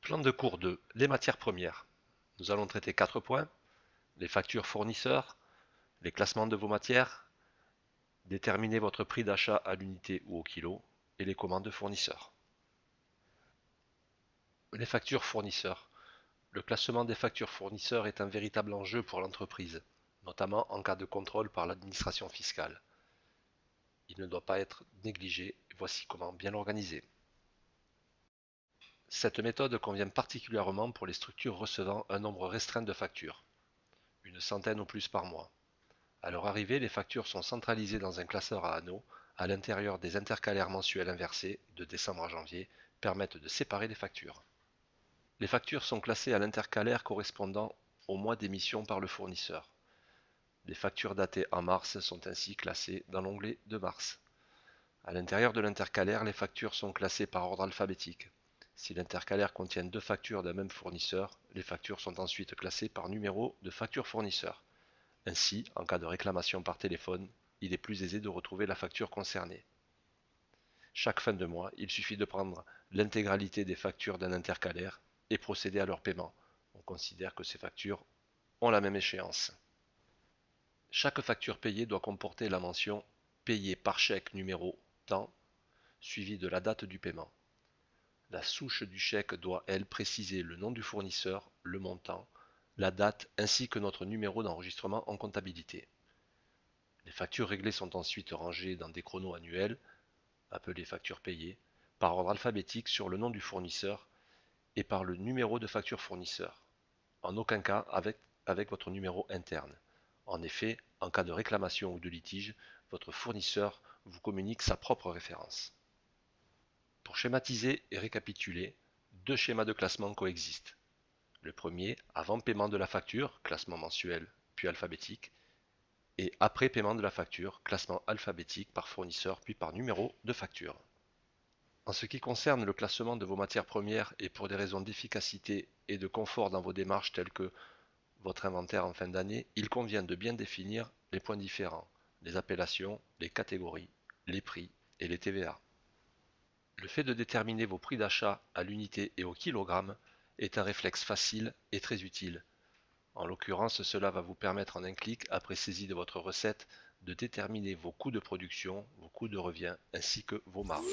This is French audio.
Plan de cours 2. Les matières premières. Nous allons traiter 4 points. Les factures fournisseurs, les classements de vos matières, déterminer votre prix d'achat à l'unité ou au kilo, et les commandes fournisseurs. Les factures fournisseurs. Le classement des factures fournisseurs est un véritable enjeu pour l'entreprise, notamment en cas de contrôle par l'administration fiscale. Il ne doit pas être négligé, voici comment bien l'organiser. Cette méthode convient particulièrement pour les structures recevant un nombre restreint de factures, une centaine ou plus par mois. À leur arrivée, les factures sont centralisées dans un classeur à anneaux, à l'intérieur des intercalaires mensuels inversés, de décembre à janvier, permettent de séparer les factures. Les factures sont classées à l'intercalaire correspondant au mois d'émission par le fournisseur. Les factures datées en mars sont ainsi classées dans l'onglet de mars. À l'intérieur de l'intercalaire, les factures sont classées par ordre alphabétique. Si l'intercalaire contient deux factures d'un même fournisseur, les factures sont ensuite classées par numéro de facture fournisseur. Ainsi, en cas de réclamation par téléphone, il est plus aisé de retrouver la facture concernée. Chaque fin de mois, il suffit de prendre l'intégralité des factures d'un intercalaire et procéder à leur paiement. On considère que ces factures ont la même échéance. Chaque facture payée doit comporter la mention payé par chèque numéro tant, suivi de la date du paiement. La souche du chèque doit, elle, préciser le nom du fournisseur, le montant, la date ainsi que notre numéro d'enregistrement en comptabilité. Les factures réglées sont ensuite rangées dans des chronos annuels, appelés factures payées, par ordre alphabétique sur le nom du fournisseur et par le numéro de facture fournisseur. En aucun cas avec votre numéro interne. En effet, en cas de réclamation ou de litige, votre fournisseur vous communique sa propre référence. Pour schématiser et récapituler, deux schémas de classement coexistent. Le premier, avant paiement de la facture, classement mensuel puis alphabétique, et après paiement de la facture, classement alphabétique par fournisseur puis par numéro de facture. En ce qui concerne le classement de vos matières premières et pour des raisons d'efficacité et de confort dans vos démarches telles que votre inventaire en fin d'année, il convient de bien définir les points différents, les appellations, les catégories, les prix et les TVA. Le fait de déterminer vos prix d'achat à l'unité et au kilogramme est un réflexe facile et très utile. En l'occurrence, cela va vous permettre en un clic, après saisie de votre recette, de déterminer vos coûts de production, vos coûts de revient ainsi que vos marges.